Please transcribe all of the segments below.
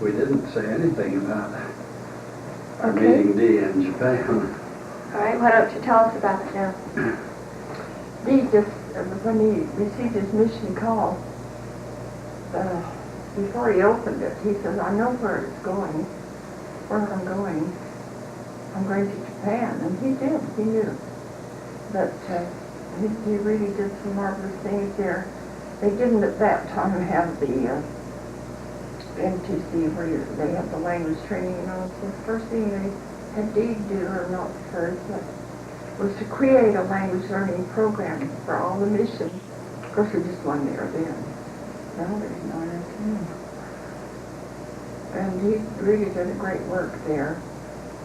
we didn't say anything about meeting Dee in Japan. All right, why don't you tell us about it now? Dee just, when he received his mission call, before he opened it, he says, I know where it's going, where I'm going. I'm going to Japan. And he did, he knew. But he really did some marvelous things there. They didn't at that time have the MTC where they had the language training, you know. So the first thing they had Dee do, or not first, but was to create a language learning program for all the missions. Of course, there was just one there then. Now there's 9 or 10. And he really did a great work there.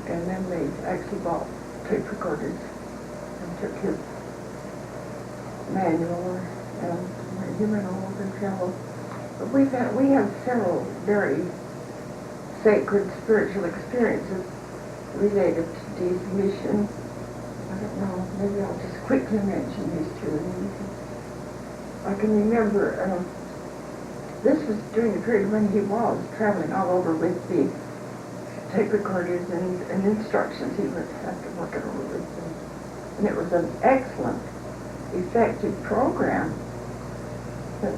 And then they actually bought tape recorders and took his manual and he went all over and traveled. But we have several very sacred spiritual experiences related to Dee's mission. I don't know, maybe I'll just quickly mention these two. I can remember, this was during the period when he was traveling all over with the tape recorders and instructions he would have to work it over with. And it was an excellent, effective program. But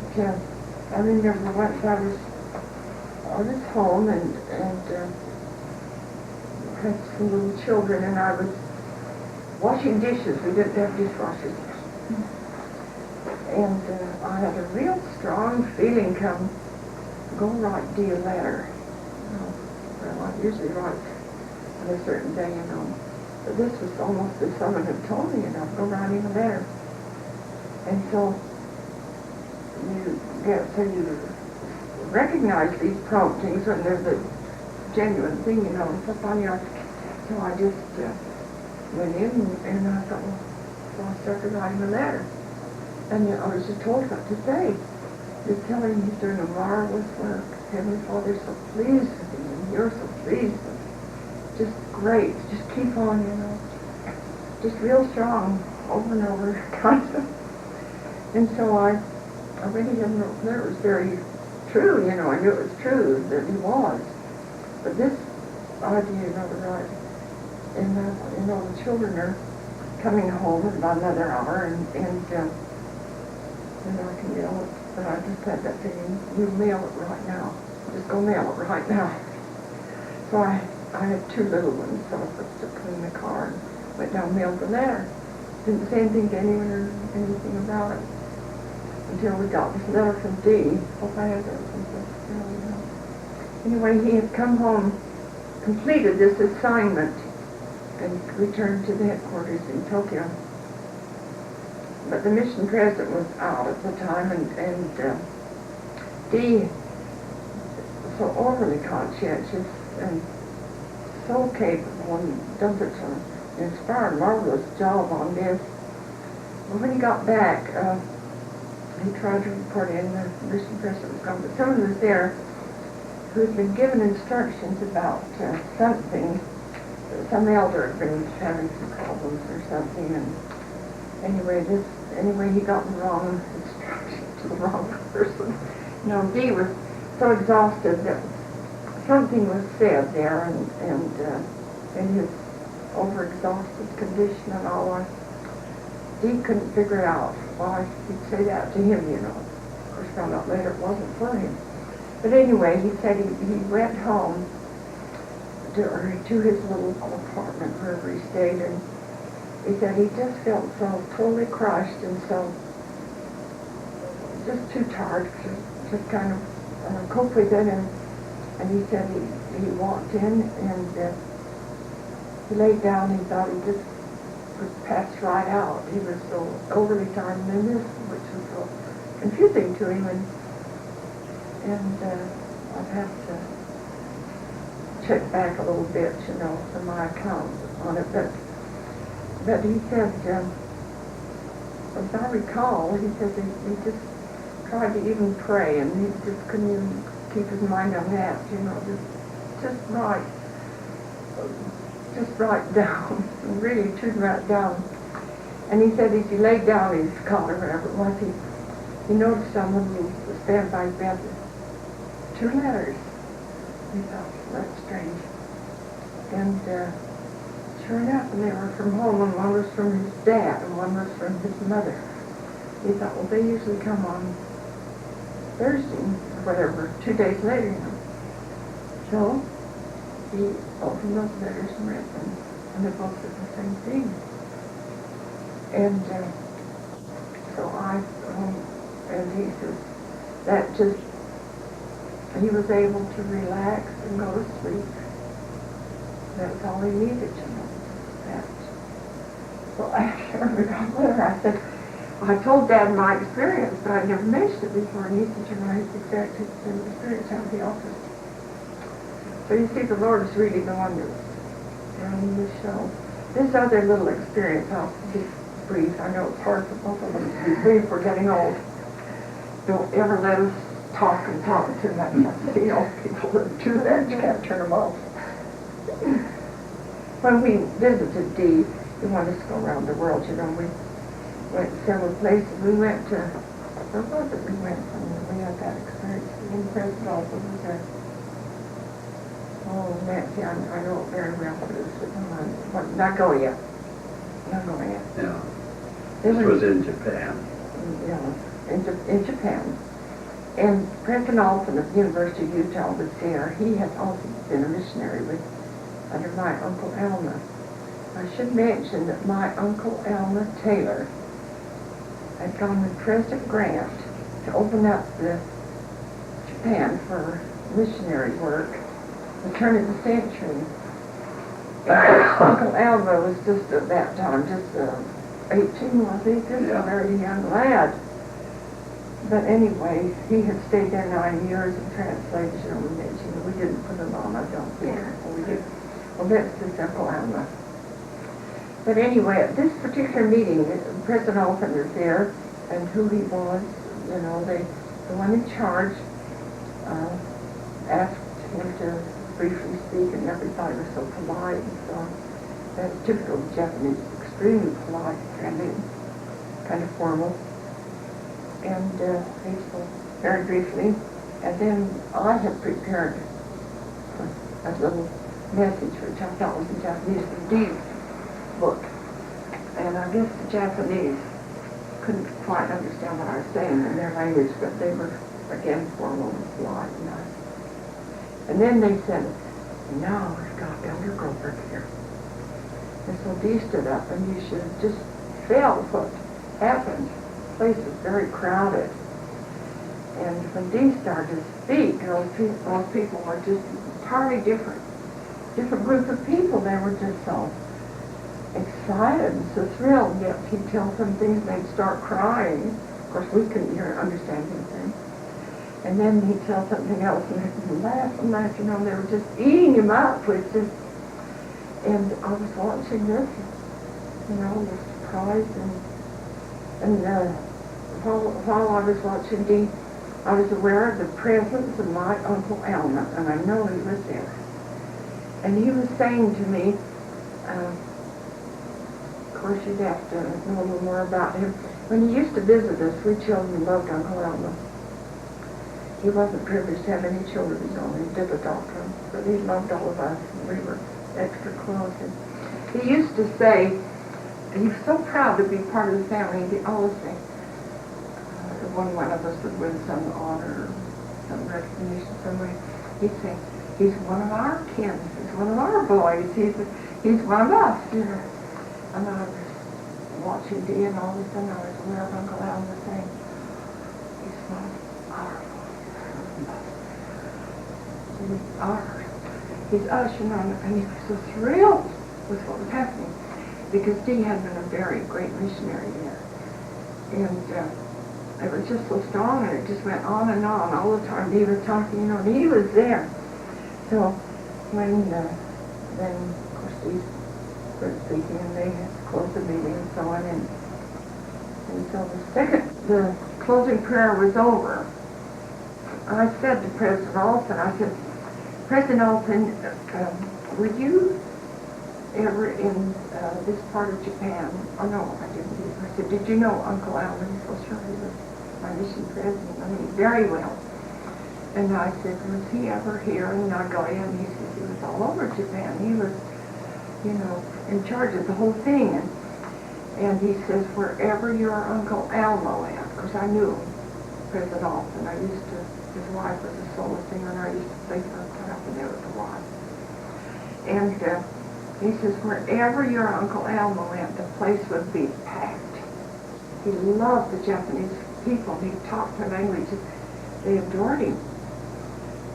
I remember once I was home and had some little children, and I was washing dishes. We didn't have dishwashers. And I had a real strong feeling go write Dee a letter. Well, I usually write on a certain day, you know. But this was almost as someone had told me, you know, go write him a letter. And so you recognize these promptings when they're the genuine thing, you know. And so finally, so I just went in and I thought, well, so I started writing a letter. And I was just told what to say. Just tell him he's doing a marvelous work. Heavenly Father's so pleased with him, and you're so pleased with him. Just great. Just keep on, you know. Just real strong, over and over, constant. And so I really didn't know that it was very true, you know. I knew it was true that he was. But this idea, you know, right. And, you know, the children are coming home in about another hour, and I can yell it, but I just had that feeling, you mail it right now. Just go mail it right now. So I had 2 little ones, so I put them in the car and went down and mailed the letter. Didn't say anything to anyone or anything about it until we got this letter from Dee. Hope I had that someplace. Anyway, he had come home, completed this assignment, and returned to the headquarters in Tokyo. But the mission president was out at the time, and Dee was so overly conscientious and so capable and does such an inspired, marvelous job on this. Well, when he got back, he tried to report in, the mission president was gone, but someone was there who had been given instructions about something. Some elder had been having some problems or something, and anyway, he got the wrong instruction to the wrong person. You know, Dee was so exhausted that something was said there, and in his overexhausted condition and all, Dee couldn't figure out why he'd say that to him, you know. Of course, found out later it wasn't for him. But anyway, he said he went home to his little apartment wherever he stayed, and he said he just felt so totally crushed and so just too tired to just kind of cope with it. And he said he walked in and he laid down. He thought he just was passed right out. He was so overly tired, and then this, which was so confusing to him. And I'd have to check back a little bit, you know, for my account on it. But he said, as I recall, he said he just tried to even pray, and he just couldn't even keep his mind on that, you know, just write down, really to write down. And he said as he laid down his cot or whatever it was, he noticed on the little standby bed 2 letters. We thought, that's strange. And sure enough, they were from home, and one was from his dad, and one was from his mother. We thought, well, they usually come on Thursday, or whatever, 2 days later, you know. So he opened those letters and read them, and they both said the same thing. And so and he says, that just, he was able to relax and go to sleep. That's all he needed, you know, that. So after we got the letter, I said, I told Dad my experience, but I'd never mentioned it before, and he said, you know, he's exactly the same experience out of the office. So you see, the Lord is really the one that's running the show. This other little experience, I'll be brief. I know it's hard for both of us to be brief. We're getting old. Don't ever let us talk and talk too much. I've seen old people that do that. You can't turn them off. When we visited Dee, we wanted to go around the world, you know. We went to several places. We went to, where was it we went from? We had that experience. In President also was there. Oh, Nancy, I know it very well, but it's Nagoya. Nagoya. Yeah. This was in Japan. Yeah, in Japan. And President Alton of the University of Utah was there. He had also been a missionary under my Uncle Alma. I should mention that my Uncle Alma Taylor had gone with President Grant to open up Japan for missionary work, the turn of the century. Uncle Alma was just at that time, just 18, was he? Just a very young lad. But anyway, he had stayed there 9 years in translation. We didn't put him on, I don't think. We did. Well, that's just Uncle Alma. But anyway, at this particular meeting, President Alton was there, and who he was, you know, the one in charge asked him to briefly speak, and everybody was so polite and so on. That's typical of Japanese, extremely polite, kind of formal. And he spoke very briefly, and then I had prepared a little message which I thought was in Japanese from Dee's book. And I guess the Japanese couldn't quite understand what I was saying in their language, but they were, again, formal and polite and nice. And then they said, now we've got Elder Groberg here. And so Dee stood up, and you should have just felt what happened. The place was very crowded. And when Dee started to speak, those people were just entirely different group of people. They were just so excited and so thrilled. Yet he'd tell some things, they'd start crying. Of course, we couldn't understand anything. And then he'd tell something else, and they'd laugh and laugh, you know, they were just eating him up with just, and I was watching this, you know, was surprised, and while I was watching Dee, I was aware of the presence of my Uncle Alma, and I know he was there. And he was saying to me, of course you'd have to know a little more about him. When he used to visit us, we children loved Uncle Alma. He wasn't privileged to have any children of his own. He did adopt them, but he loved all of us, and we were extra close. And he used to say, he was so proud to be part of the family. He'd always say, one of us would win some honor, some recognition somewhere. He'd say, he's one of our kin. He's one of our boys. He's one of us, you know. And I was watching Dee, and all of a sudden I was aware of Uncle Alma saying, he's one of our boys. He's ours. He's us, you know. And he was so thrilled with what was happening, because Dee had been a very great missionary there. And it was just so strong, and it just went on and on all the time. Dee was talking, you know, and he was there. So when then, of course, Dee quit speaking, and they had to close the meeting and so on. And so the closing prayer was over, I said to President Alton, I said, President Alton, were you ever in this part of Japan? Oh, no, I didn't. I said, did you know Uncle Alma? He said, sure, he was my mission president. I mean, very well. And I said, was he ever here? And I go in, he says, he was all over Japan. He was, you know, in charge of the whole thing. And he says, wherever your Uncle Almo at, because I knew him, President Alston. I used to, his wife was a solo singer, and I used to play for her up and there with the wife. And he says, wherever your Uncle Almo at, the place would be packed. He loved the Japanese people. He talked their languages. They adored him.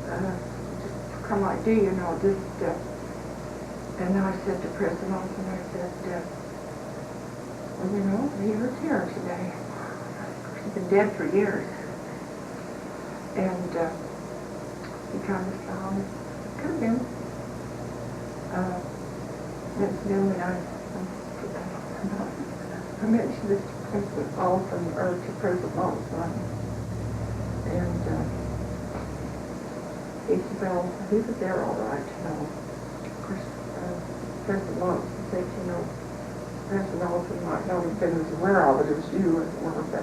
Just come like, do you know, just, and I said to President Alston, I said, well, you know, he was here today. He's been dead for years. And he kind of found, could have been. Then when I mentioned this to President Alston, or to President Alston, and he said, well, he was there all right, you know. Of course, President Alston said, you know, President Alston might not have been as aware of it as you were, but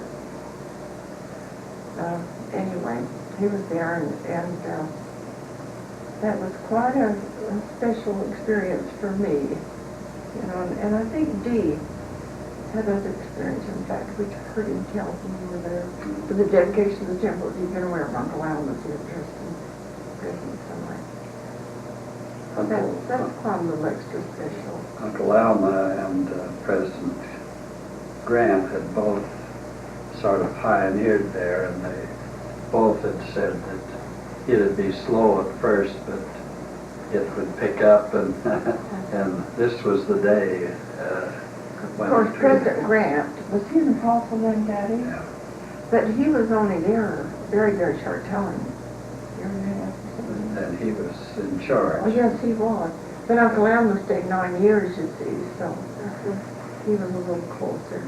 anyway, he was there, and that was quite a special experience for me, you know, and I think Dee had other experience. In fact, we heard him tell when we were there for the dedication of the temple. He'd been aware of Uncle Alma's interest in prison somewhere. That's quite a little extra special. Uncle Alma and President Grant had both sort of pioneered there, and they both had said that it'd be slow at first, but it would pick up, and and this was the day. Of course, President Grant, was he in Tulsa then, Daddy? Yeah. But he was only there a very, very short time. Year and a half or something. And he was in charge. Oh, yes, he was. But Uncle Alma stayed 9 years, you see, so he was a little closer.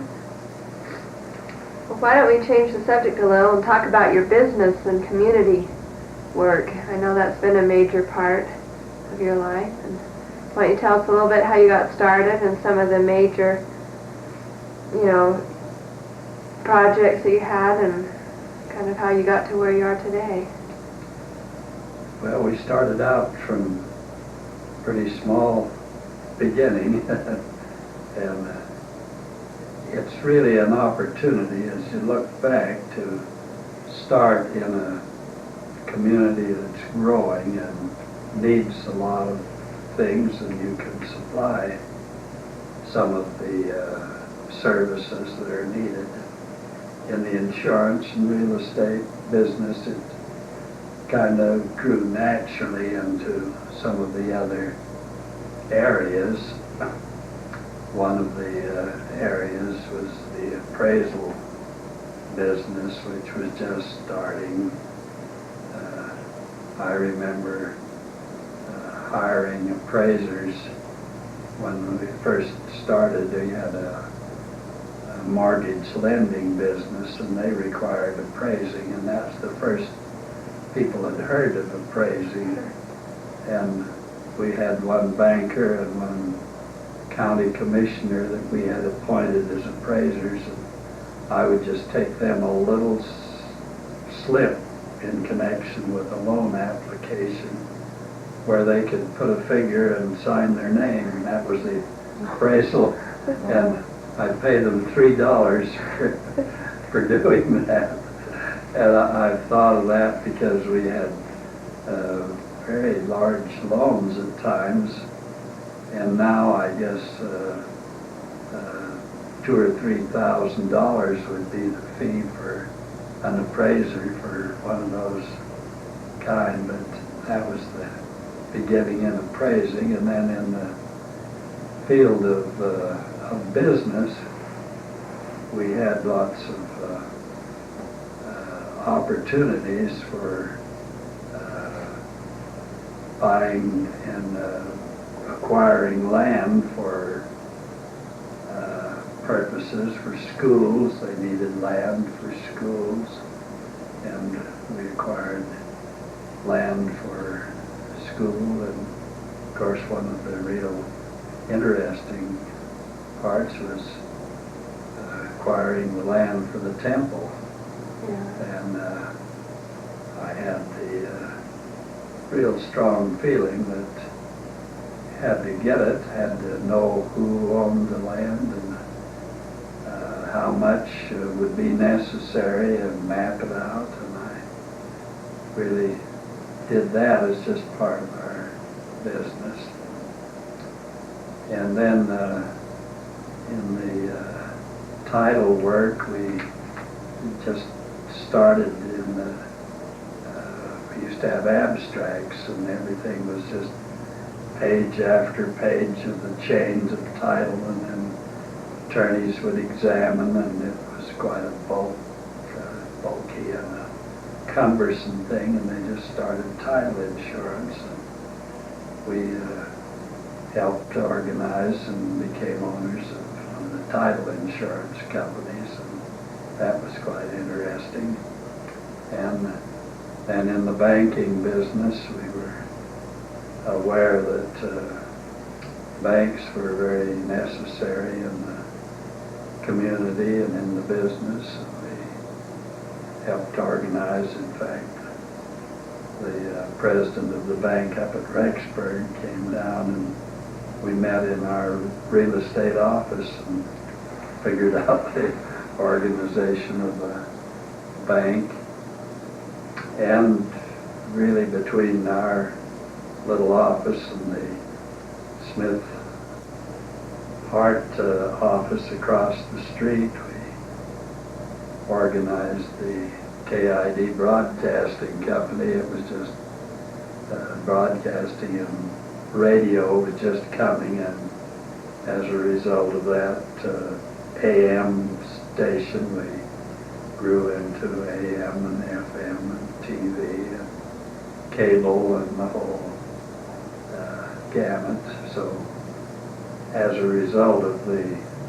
Well, why don't we change the subject a little and talk about your business and community work? I know that's been a major part of your life. And why don't you tell us a little bit how you got started and some of the major, you know, projects that you had and kind of how you got to where you are today. Well, we started out from pretty small beginning, and it's really an opportunity as you look back to start in a community that's growing and needs a lot of things, and you can supply some of the services that are needed. In the insurance and real estate business, it kind of grew naturally into some of the other areas. One of the areas was the appraisal business, which was just starting. I remember hiring appraisers when we first started. We had a mortgage lending business, and they required appraising, and that's the first people had heard of appraising. And we had one banker and one county commissioner that we had appointed as appraisers, and I would just take them a little slip in connection with a loan application where they could put a figure and sign their name, and that was the appraisal. And I'd pay them $3 for doing that. And I've thought of that because we had very large loans at times, and now I guess $2,000 or $3,000 would be the fee for an appraiser for one of those kind. But that was the beginning in appraising, and then in the field of business, we had lots of opportunities for buying and acquiring land for purposes for schools. They needed land for schools, and we acquired land for school. And of course, one of the real interesting parts was acquiring the land for the temple. Yeah. And I had the real strong feeling that had to get it, had to know who owned the land and how much would be necessary and map it out. And I really did that as just part of our business. And then in the title work, we just started in the, we used to have abstracts and everything was just page after page of the chains of title, and then attorneys would examine, and it was quite a bulky and a cumbersome thing, and they just started title insurance. And we helped organize and became owners of the title insurance companies, and that was quite interesting. And then in the banking business, we were aware that banks were very necessary in the community and in the business. And we helped organize, in fact, the president of the bank up at Rexburg came down, and we met in our real estate office and figured out the organization of the bank. And really between our little office and the Smith Hart office across the street, we organized the KID Broadcasting Company. It was just broadcasting, and radio was just coming, and as a result of that AM station, we grew into AM and FM and TV and cable and the whole gamut. So as a result of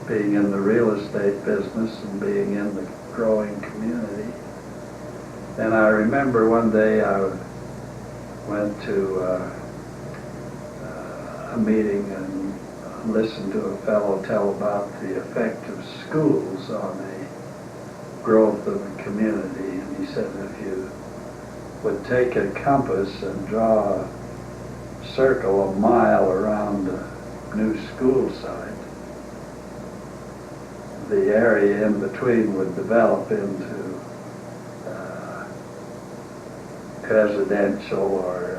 being in the real estate business and being in the growing community, then I remember one day I went to a meeting and listened to a fellow tell about the effect of schools on the growth of a community. And he said if you would take a compass and draw a circle a mile around a new school site, the area in between would develop into residential or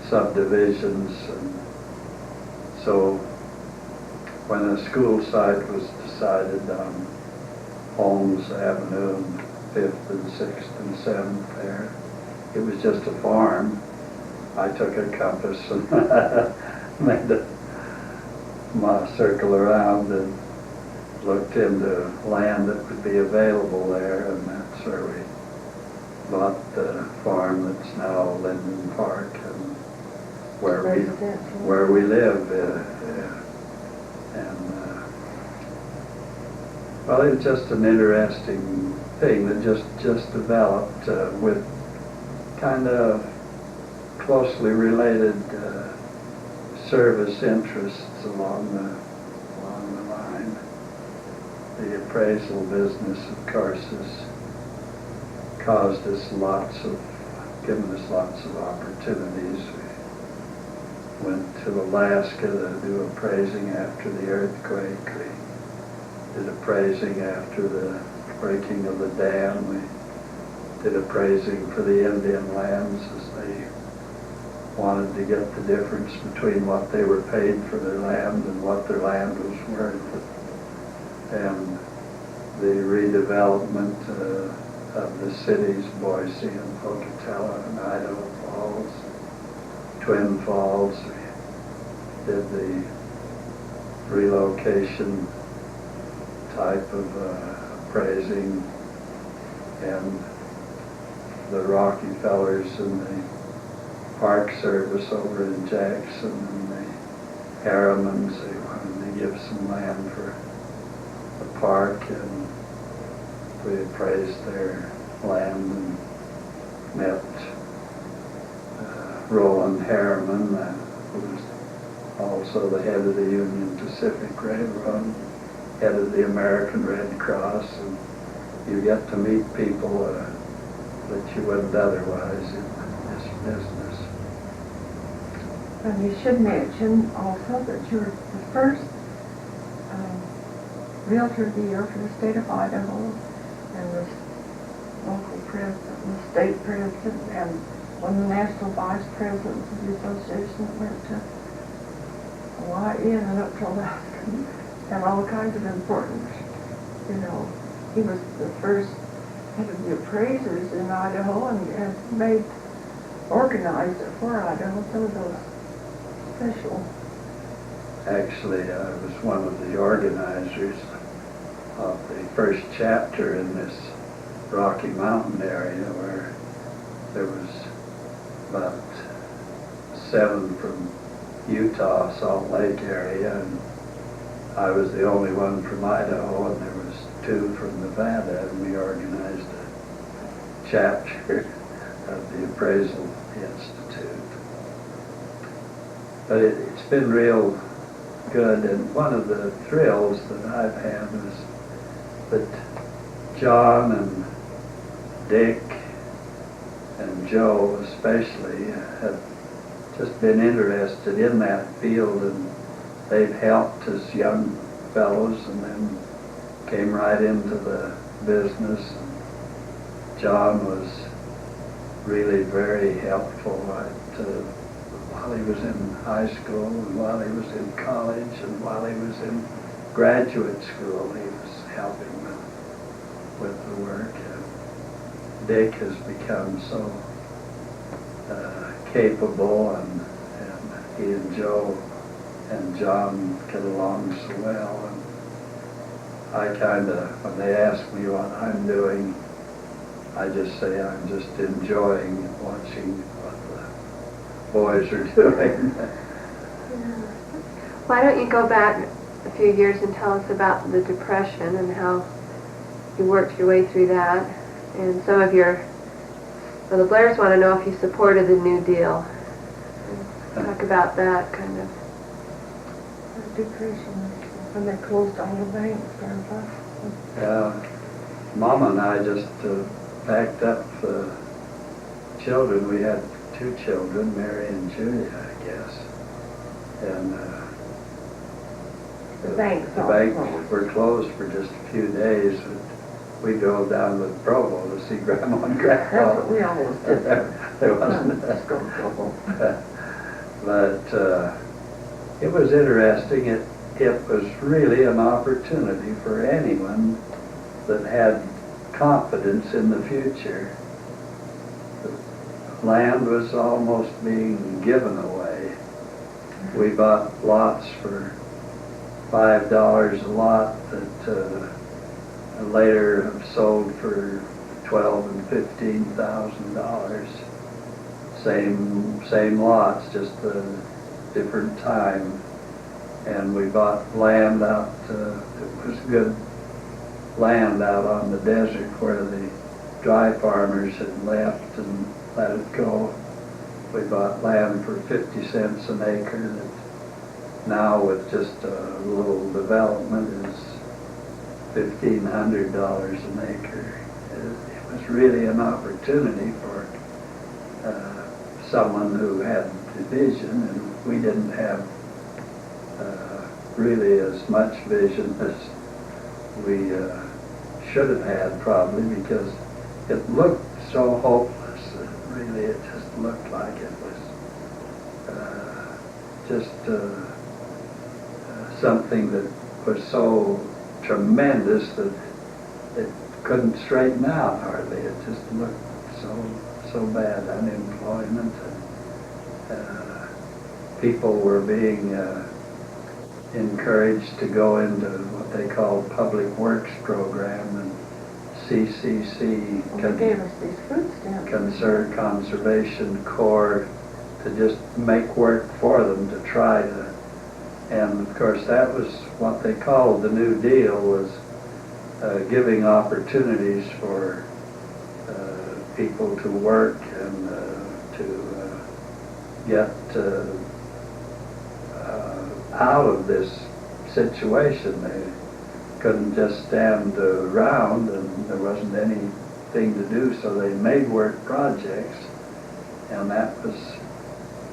subdivisions. And so when a school site was decided on Holmes Avenue and 5th and 6th and 7th there, it was just a farm. I took a compass and made a circle around and looked into land that would be available there, and that's where we bought the farm that's now Linden Park, and where we live. Well, it was just an interesting thing that just developed with kind of closely related service interests along the line. The appraisal business, of course, has given us lots of opportunities. We went to Alaska to do appraising after the earthquake. We did appraising after the breaking of the dam. We did appraising for the Indian lands as they wanted to get the difference between what they were paid for their land and what their land was worth. And the redevelopment of the cities, Boise and Pocatello and Idaho Falls, Twin Falls. We did the relocation type of appraising, and the Rockefellers and the Park Service over in Jackson and the Harrimans, they wanted to give some land for the park, and we appraised their land and met Roland Harriman, who was also the head of the Union Pacific Railroad, head of the American Red Cross, and you get to meet people that you wouldn't otherwise in this business. And you should mention also that you're the first Realtor of the Year for the state of Idaho, and the local president, and the state president, and one of the national vice presidents of the association that went to Hawaii and up to Alaska, and all kinds of important, you know. He was the first head of the appraisers in Idaho and organized it for Idaho, some of those special. Actually, I was one of the organizers of the first chapter in this Rocky Mountain area, where there was about 7 from Utah, Salt Lake area, and I was the only one from Idaho, and there was 2 from Nevada, and we organized a chapter of the Appraisal Institute. But it's been real good, and one of the thrills that I've had is that John and Dick and Joe especially have just been interested in that field, and they've helped as young fellows and then came right into the business. And John was really very helpful while he was in high school and while he was in college and while he was in graduate school. He was helping with the work. And Dick has become so capable, and he and Joe and John get along so well. And I when they ask me what I'm doing, I just say I'm just enjoying watching what the boys are doing. Why don't you go back a few years and tell us about the Depression and how you worked your way through that, and some of the Blairs want to know if you supported the New Deal. Talk about that kind of. The Depression, when they closed all the banks, Yeah, Mama and I just packed up the children. We had 2 children, Mary and Julia, I guess. And the banks were closed for just a few days. We drove down to Provo to see Grandma and Grandpa. That's what we always did. There wasn't Let's go to Provo. But it was interesting. It was really an opportunity for anyone that had confidence in the future. The land was almost being given away. We bought lots for $5 a lot that later have sold for $12,000 and $15,000. Same lots, just a different time. And we bought land out, it was good land out on the desert where the dry farmers had left and let it go. We bought land for 50 cents an acre that now with just a little development is $1,500 an acre. It was really an opportunity for someone who had the vision, and we didn't have really as much vision as we should have had, probably, because it looked so hopeless. Really, it just looked like it was just something that was so tremendous that it couldn't straighten out hardly. It just looked so bad. Unemployment, and people were being encouraged to go into what they call Public Works Program and CCC, They gave us these food stamps. Conservation Corps, to just make work for them to try to, and of course that was what they called the New Deal, was giving opportunities for people to work and to get out of this situation. They couldn't just stand around, and there wasn't any thing to do, so they made work projects, and that was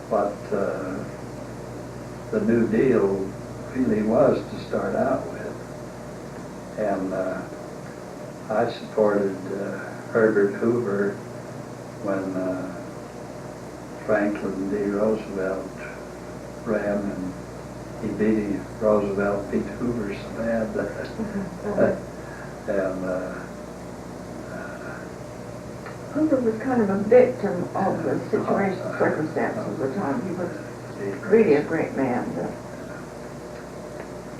what the New Deal really was to start out with. And I supported Herbert Hoover when Franklin D. Roosevelt ran, and he Roosevelt beat Hoover so bad that, and Hoover was kind of a victim of the situation, circumstances of the time. He was really a great man.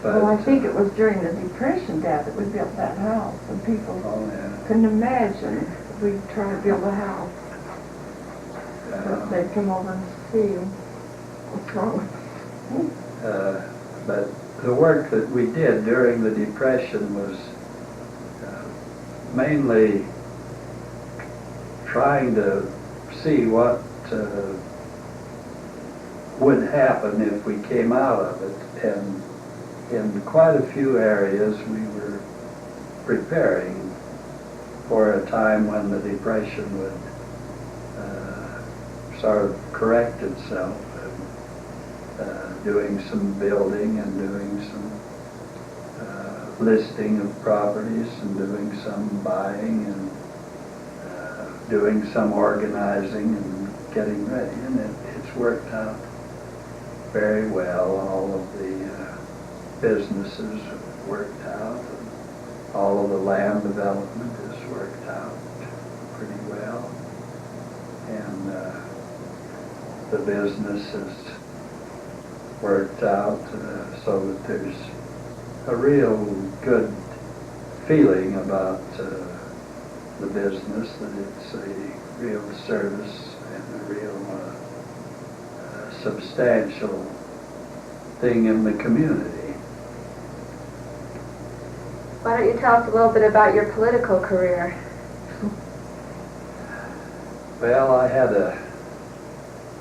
Well, I think it was during the Depression, Dad, that we built that house, and people couldn't imagine if we tried to build a house. They'd come over and see what's wrong with them. But the work that we did during the Depression was mainly trying to see what would happen if we came out of it. And in quite a few areas we were preparing for a time when the Depression would sort of correct itself, and doing some building and doing some listing of properties and doing some buying and doing some organizing and getting ready. And it's worked out very well. All of the businesses have worked out, and all of the land development has worked out pretty well. And the business has worked out so that there's a real good feeling about the business, that it's a real service and a real substantial thing in the community. Why don't you tell us a little bit about your political career? Well, I had a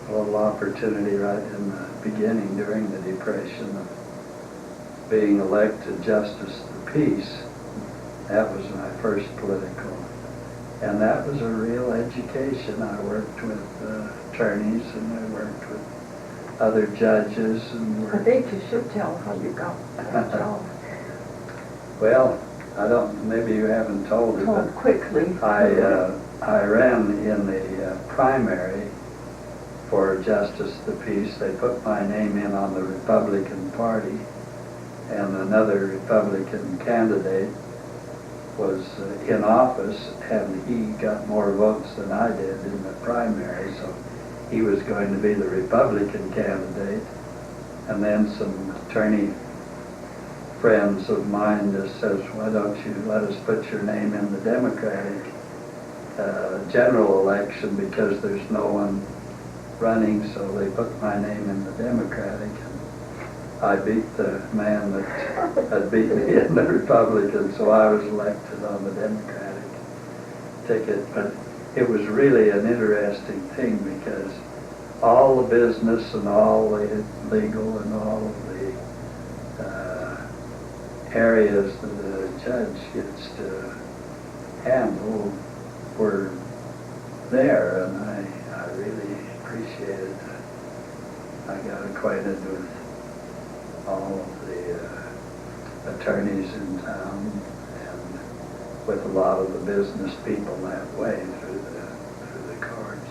little opportunity right in the beginning during the Depression of being elected Justice of the Peace. That was my first political. And that was a real education. I worked with attorneys, and I worked with other judges. And I think you should tell how you got that job. Well, I don't, maybe you haven't told it, but quickly. I ran in the primary for Justice of the Peace. They put my name in on the Republican Party, and another Republican candidate was in office, and he got more votes than I did in the primary, so he was going to be the Republican candidate. And then some attorney friends of mine just says, why don't you let us put your name in the Democratic general election, because there's no one running, so they put my name in the Democratic. I beat the man that had beat me in the Republican, so I was elected on the Democratic ticket. But it was really an interesting thing, because all the business and all the legal and all of the areas that a judge gets to handle were there, and I really appreciated it. I got acquainted with all of the attorneys in town, and with a lot of the business people that way through the courts.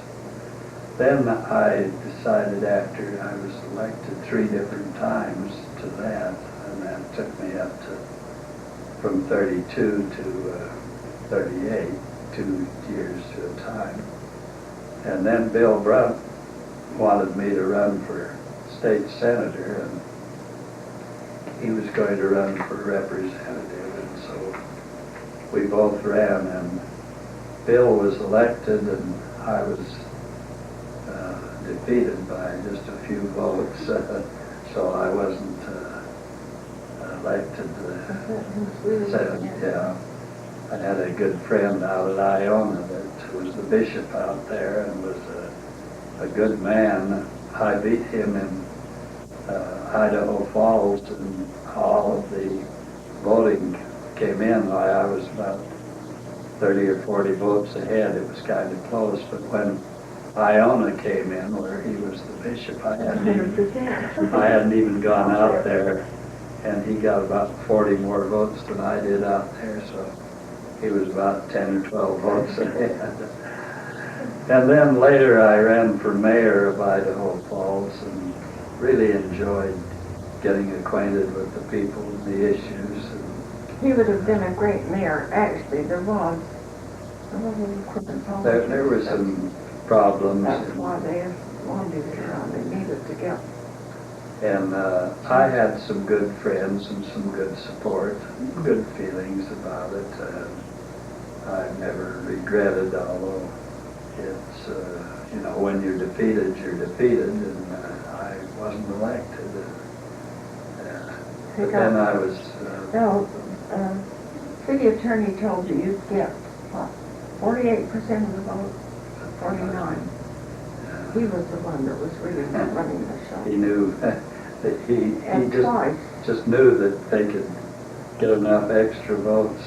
Then I decided, after I was elected 3 different times to that, and that took me up to from 32 to 38, 2 years to a time. And then Bill Brunt wanted me to run for state senator, and he was going to run for representative, and so we both ran, and Bill was elected, and I was defeated by just a few votes, so I wasn't elected Senate. Yeah, I had a good friend out at Iona that was the bishop out there, and was a good man. I beat him in Idaho Falls, and all of the voting came in. I was about 30 or 40 votes ahead. It was kind of close, but when Iona came in, where he was the bishop, I hadn't even gone out there, and he got about 40 more votes than I did out there, so he was about 10 or 12 votes ahead. And then later I ran for mayor of Idaho Falls and really enjoyed getting acquainted with the people and the issues. He would have been a great mayor. Actually, there was equipment politics. There were some problems. That's why they wanted it around. They needed to get. And I had some good friends and some good support, good feelings about it. I've never regretted, although it's, you know, when you're defeated, and I wasn't elected. But then I was... City attorney told you you'd get, what, 48% of the vote, 49. He was the one that was really running the show. He knew that he just knew that they could get enough extra votes.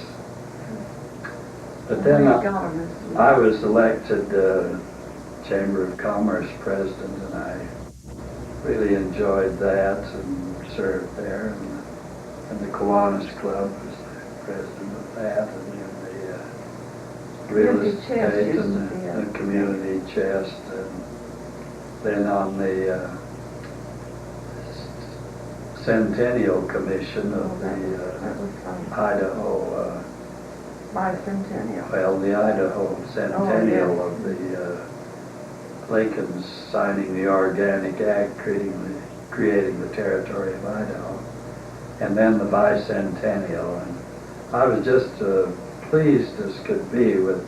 But then I was elected Chamber of Commerce president, and I really enjoyed that and served there. And the Kiwanis Club was the president of that, and then the real estate and the community chest, and then on the Centennial Commission of the Idaho Bicentennial. Well, the Idaho Centennial of the Lincoln's signing the Organic Act creating the territory of Idaho, and then the Bicentennial. And I was just pleased as could be with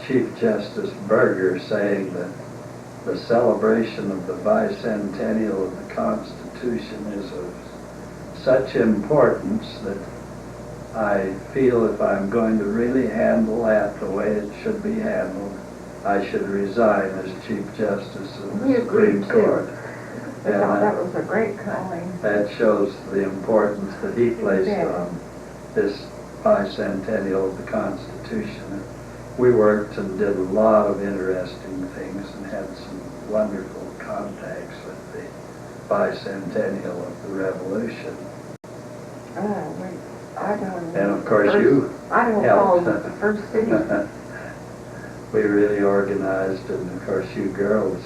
Chief Justice Berger saying that the celebration of the Bicentennial of the Constitution is of such importance that I feel if I'm going to really handle that the way it should be handled, I should resign as Chief Justice of the Supreme Court. And that was a great calling. That shows the importance that he placed on this bicentennial of the Constitution. We worked and did a lot of interesting things and had some wonderful contacts with the bicentennial of the Revolution. And of course you helped. The first city. We really organized, and of course you girls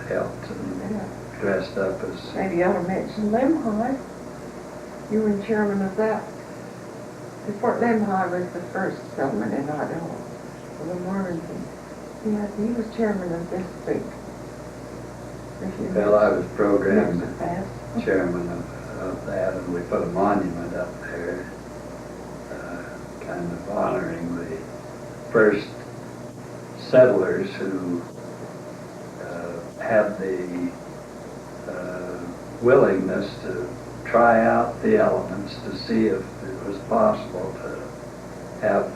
helped and dressed up as... Maybe you ought to mention Lemhi. You were chairman of that. Before Lemhi was the first settlement in Idaho for the Mormons. He was chairman of this big. Well, I was program chairman of that, and we put a monument up there, kind of honoring the first settlers who had the willingness to try out the elements to see if it was possible to have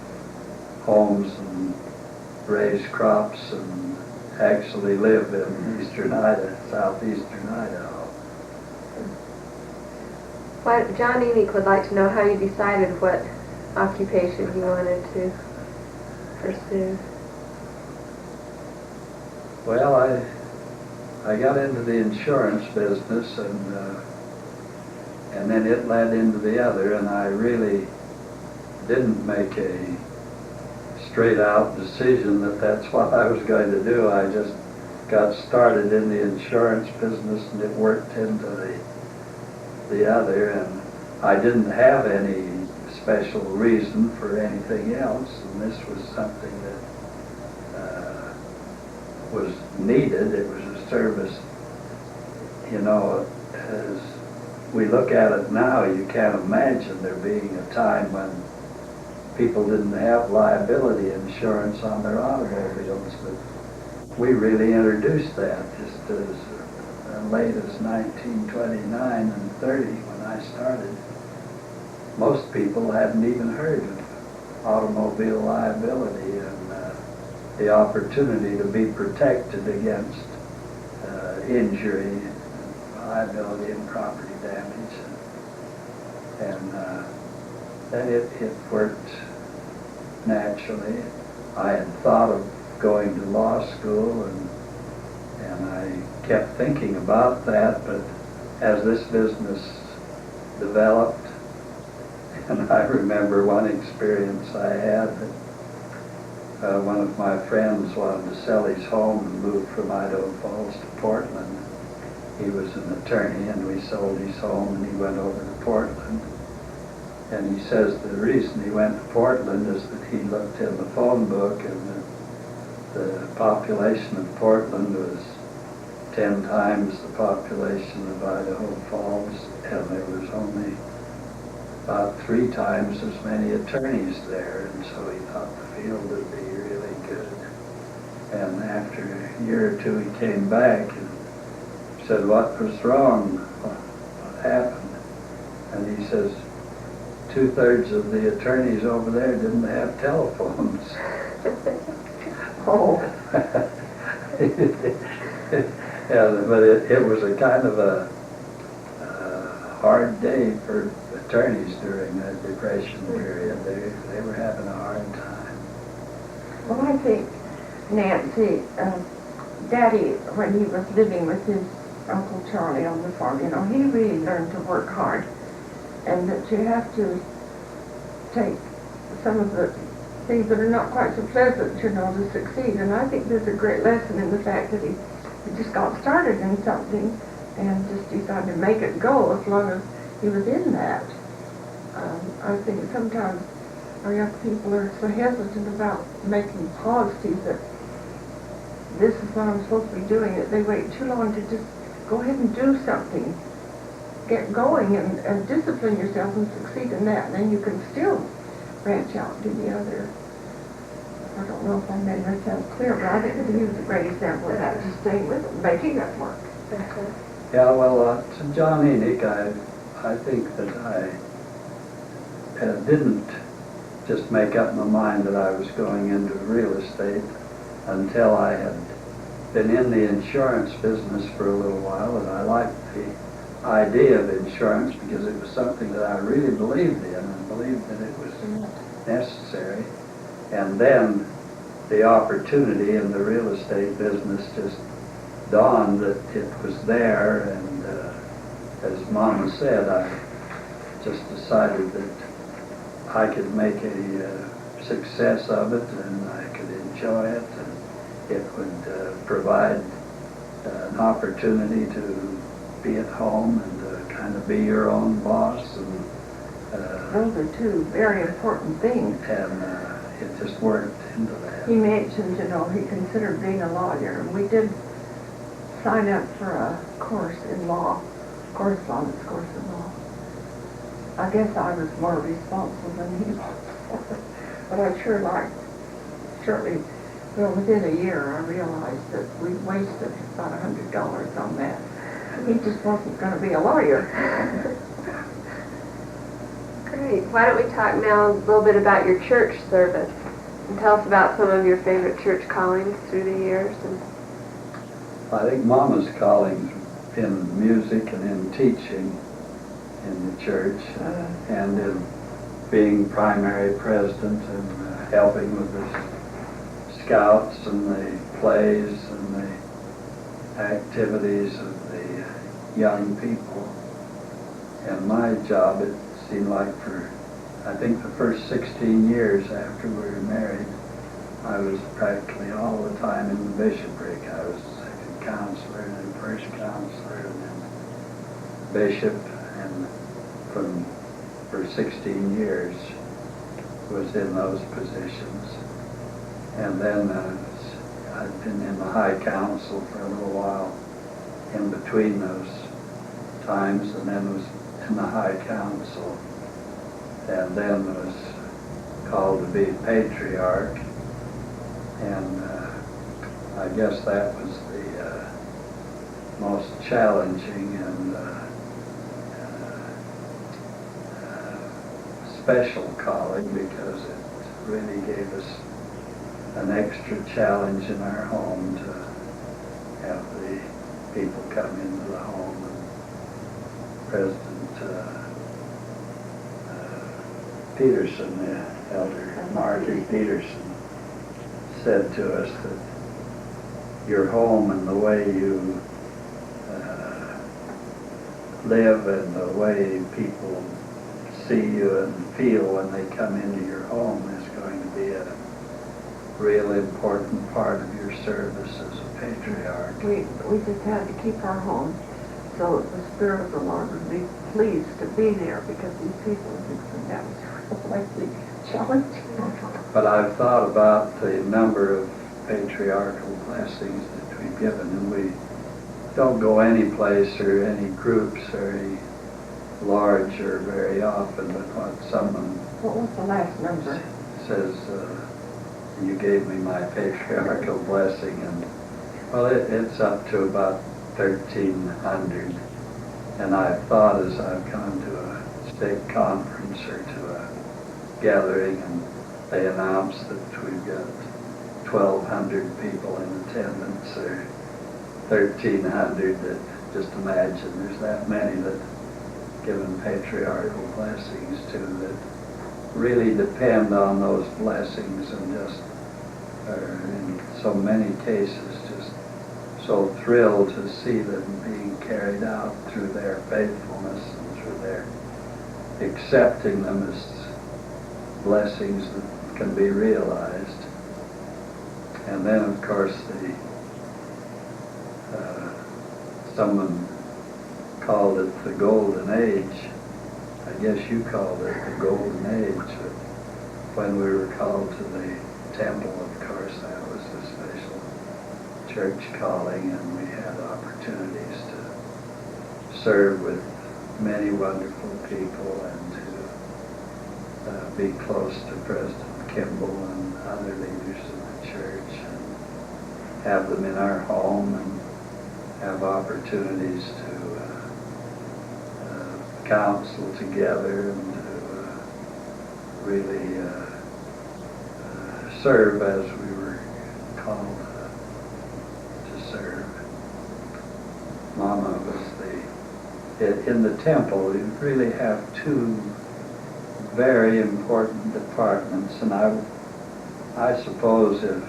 homes and raise crops and actually live in eastern Idaho, southeastern Idaho. Well, John Enoch would like to know how you decided what occupation you wanted to pursue. Well, I got into the insurance business, and then it led into the other, and I really didn't make a straight out decision that that's what I was going to do. I just got started in the insurance business, and it worked into the other, and I didn't have any special reason for anything else, and this was something that was needed. It was a service, you know, as we look at it now, you can't imagine there being a time when people didn't have liability insurance on their automobiles, but we really introduced that just as late as 1929 and 30 when I started. Most people hadn't even heard of automobile liability and the opportunity to be protected against injury, liability, and property damage. And then it worked naturally. I had thought of going to law school, and I kept thinking about that, but as this business developed, and I remember one experience I had that one of my friends wanted to sell his home and move from Idaho Falls to Portland. He was an attorney, and we sold his home, and he went over to Portland. And he says the reason he went to Portland is that he looked in the phone book, and the population of Portland was 10 times the population of Idaho Falls, and there was only about 3 times as many attorneys there, and so he thought the field would be really good. And after a year or two he came back and said, "What was wrong? What happened?" And he says, 2/3 of the attorneys over there didn't have telephones. Oh. Yeah, but it was a kind of a hard day for attorneys during that Depression period. They were having a hard time. Well, I think, Nancy, Daddy, when he was living with his Uncle Charlie on the farm, you know, he really learned to work hard, and that you have to take some of the things that are not quite so pleasant, you know, to succeed. And I think there's a great lesson in the fact that he just got started in something and just decided to make it go as long as he was in that. I think sometimes our young people are so hesitant about making policies that this is what I'm supposed to be doing, that they wait too long to just go ahead and do something. Get going and discipline yourself and succeed in that, and then you can still branch out to the other. I don't know if I made myself clear, but I think that he was a great example of that, just staying with it, making it work. Yeah, well, to John Enoch, I think that I didn't just make up my mind that I was going into real estate until I had been in the insurance business for a little while, and I liked the idea of insurance because it was something that I really believed in and believed that it was necessary. And then the opportunity in the real estate business just dawned that it was there, and as Mama said, I just decided that I could make a success of it, and I could enjoy it, and it would provide an opportunity to be at home and kind of be your own boss. And those are two very important things. And it just worked into that. He mentioned, you know, he considered being a lawyer, and we did sign up for a course in law, correspondence course in law. I guess I was more responsible than he was for it, but I sure liked, certainly, well, within a year I realized that we wasted about $100 on that. He just wasn't going to be a lawyer. Great. Why don't we talk now a little bit about your church service and tell us about some of your favorite church callings through the years. And I think Mama's callings in music and in teaching in the church, and in being primary president and helping with the scouts and the plays and the activities of the young people. And my job, it seemed like for, I think the first 16 years after we were married, I was practically all the time in the bishopric. I was second counselor and then first counselor and then bishop, and for 16 years was in those positions. And then I'd been in the High Council for a little while in between those times, and then was in the High Council, and then was called to be Patriarch, and I guess that was the most challenging and special calling, because it really gave us an extra challenge in our home to have the people come into the home. And President Peterson, the elder Marjorie Peterson, said to us that your home and the way you live and the way people see you and feel when they come into your home is going to be a real important part of your service as a patriarch. We just had to keep our home so that the Spirit of the Lord would be pleased to be there, because these people think that was really challenging. But I've thought about the number of patriarchal blessings that we've given, and we don't go any place or any groups very large or very often, but what someone What was the last number? says, you gave me my patriarchal blessing, and well, it's up to about 1,300. And I've thought as I've gone to a state conference or to a gathering and they announce that we've got 1,200 people in attendance or 1,300, that just imagine there's that many that given patriarchal blessings to, that really depend on those blessings and just are in so many cases just so thrilled to see them being carried out through their faithfulness and through their accepting them as blessings that can be realized. And then of course someone called it the golden age. I guess you called it the golden age, but when we were called to the temple, of course, that was a special church calling, and we had opportunities to serve with many wonderful people and to be close to President Kimball and other leaders of the church and have them in our home and have opportunities to counsel together and to really serve as we were called to serve. Mama was in the temple, we really have two very important departments, and I suppose if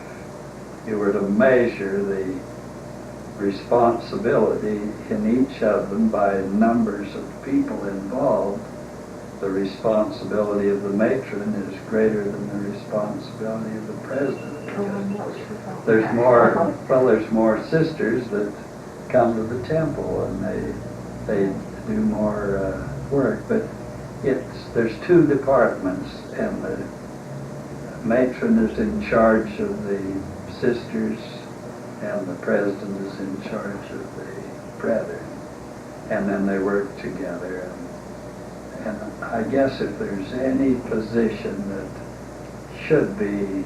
you were to measure the responsibility in each of them by numbers of people involved, the responsibility of the matron is greater than the responsibility of the president. There's more sisters that come to the temple and they do more work, but there's two departments, and the matron is in charge of the sisters and the president is in charge of the brethren, and then they work together. And I guess if there's any position that should be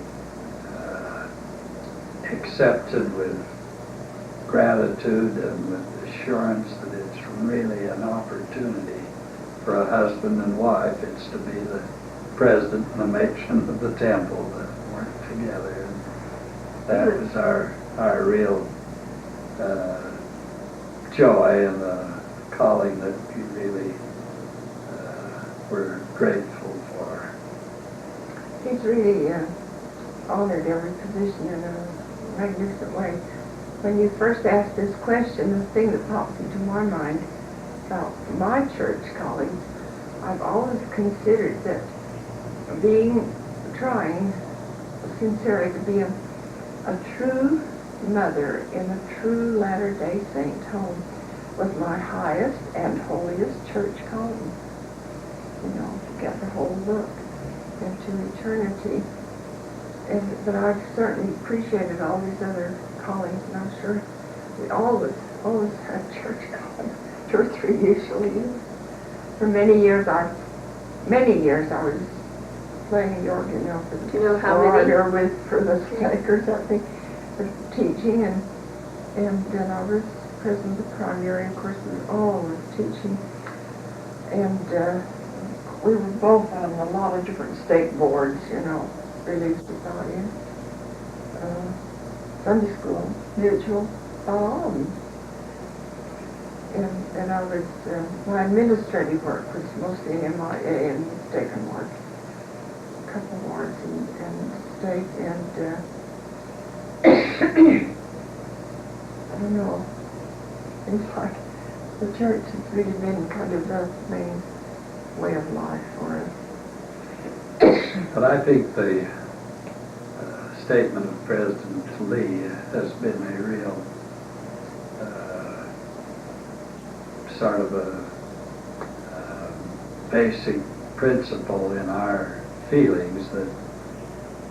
accepted with gratitude and with assurance that it's really an opportunity for a husband and wife, it's to be the president and the matron of the temple that work together. And that was our real joy and the calling that we really were grateful for. He's really honored every position in a magnificent way. When you first asked this question, the thing that pops into my mind about my church calling, I've always considered that trying sincerely to be a true mother in a true Latter-day Saint home was my highest and holiest church calling. You know, to get the whole look into eternity. But I've certainly appreciated all these other callings, and I'm sure we always have church callings, 2 or 3 usually. For many years I was playing the organ, for the Do you know how many? or for the Quakers, I think, for teaching, and then I was president of the primary, of course, we were always teaching, and we were both on a lot of different state boards, Relief Society, Sunday School, Mutual, all of them. And I was, my administrative work was mostly MIA and mistaken work. couple wards and state, and I don't know, it's like the church has really been kind of the main way of life for us. But I think the statement of President Lee has been a real sort of a basic principle in our feelings, that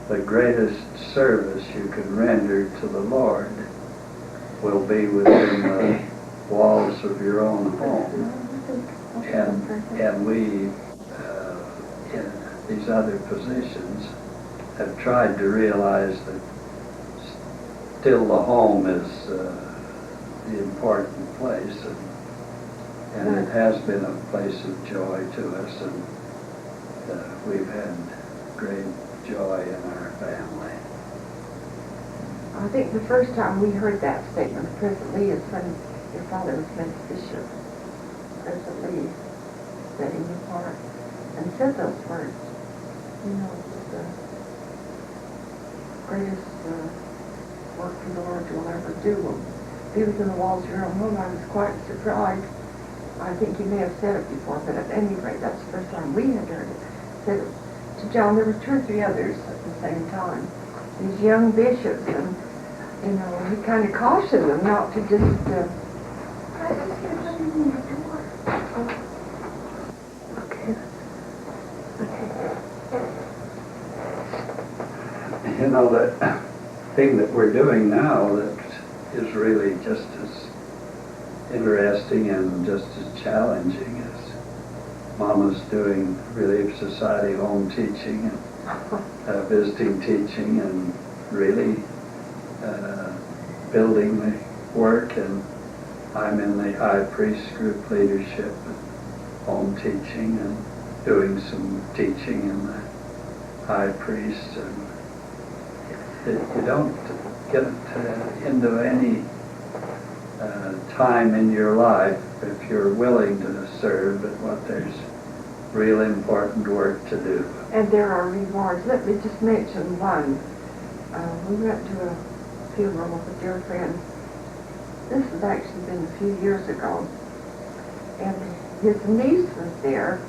the greatest service you can render to the Lord will be within the walls of your own home. And we, in these other positions, have tried to realize that still the home is the important place, and it has been a place of joy to us, and we've had great joy in our family. I think the first time we heard that statement, President Lee, is when your father was made bishop. President Lee set him apart and said those words. You know, it's the greatest work the Lord will ever do will be within the walls of your own home. I was quite surprised. I think you may have said it before, but at any rate, that's the first time we had heard it. Said it to John. There were 2 or 3 others at the same time. These young bishops, and you know, he kind of cautioned them not to just. You know, that thing that we're doing now that is really just as interesting and just as challenging as Mama's doing Relief Society home teaching and visiting teaching, and really building the work, and I'm in the high priest group leadership and home teaching and doing some teaching in the high priest, and you don't get into any time in your life if you're willing to serve, but there's real important work to do. And there are rewards. Let me just mention one. We went to a funeral of a dear friend. This has actually been a few years ago. And his niece was there.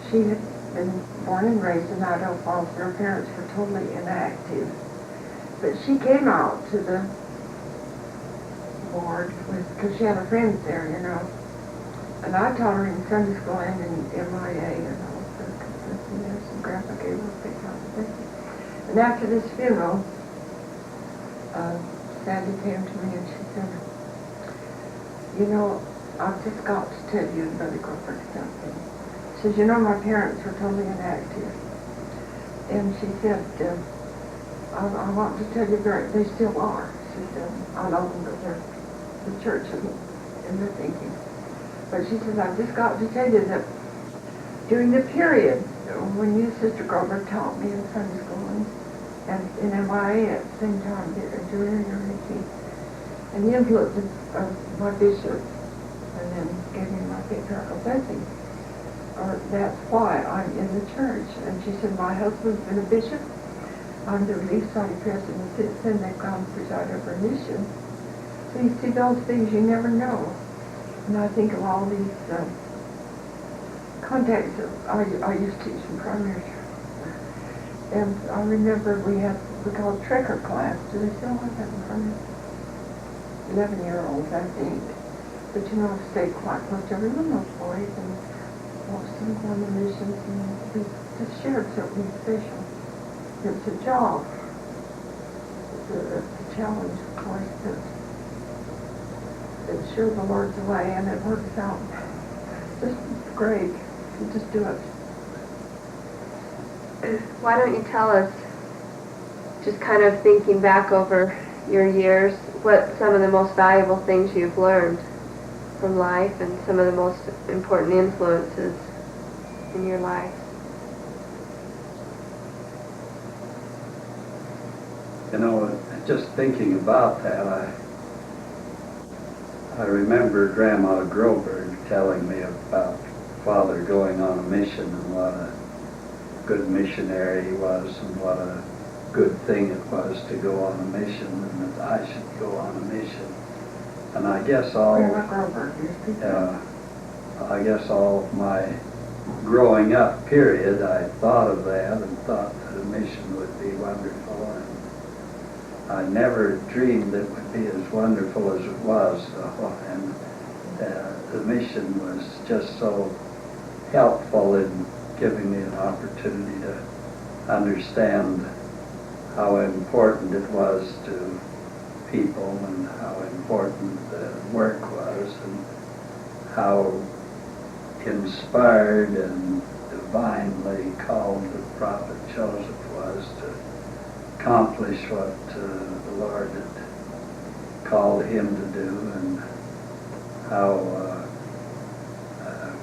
She had been born and raised in Idaho Falls. Her parents were totally inactive. But she came out to the board because she had her friends there, you know. And I taught her in Sunday school and in MIA, you know. There's some graphic able to pick out the thing. And after this funeral, Sandy came to me and she said, you know, I've just got to tell you and Brother Groberg something. She says, you know, my parents were totally inactive. And she said, I want to tell you, they still are. She said, I know them, but the church isn't in their thinking. But she says, I've just got to tell you that during the period when you, Sister Groberg, taught me in Sunday school and in MIA at the same time, during your retreat, and the influence of my bishop, and then gave me my patriarchal blessing, that's why I'm in the church. And she said, my husband's been a bishop. I'm the Relief Society president since then. They've gone to preside over a mission. So you see those things you never know. And I think of all these contacts that I used to teach in primary. And I remember we called Trekker class. Do they still have that in primary? 11-year-olds, I think. But you know, I've stayed quite close to every one of those boys and watched them go on the missions, and we just shared something special. It's a job. It's a challenge, of course, but it's sure the Lord's way, and it works out just great. You just do it. Why don't you tell us, just kind of thinking back over your years, what some of the most valuable things you've learned from life and some of the most important influences in your life? You know, just thinking about that, I remember Grandma Groberg telling me about Father going on a mission and what a good missionary he was and what a good thing it was to go on a mission and that I should go on a mission. And I guess Groberg, I guess all of my growing up period, I thought of that and thought that a mission would be wonderful. And I never dreamed it would be as wonderful as it was. And the mission was just so helpful in giving me an opportunity to understand how important it was to people and how important the work was and how inspired and divinely called the prophet Joseph was to accomplish what the Lord had called him to do, and how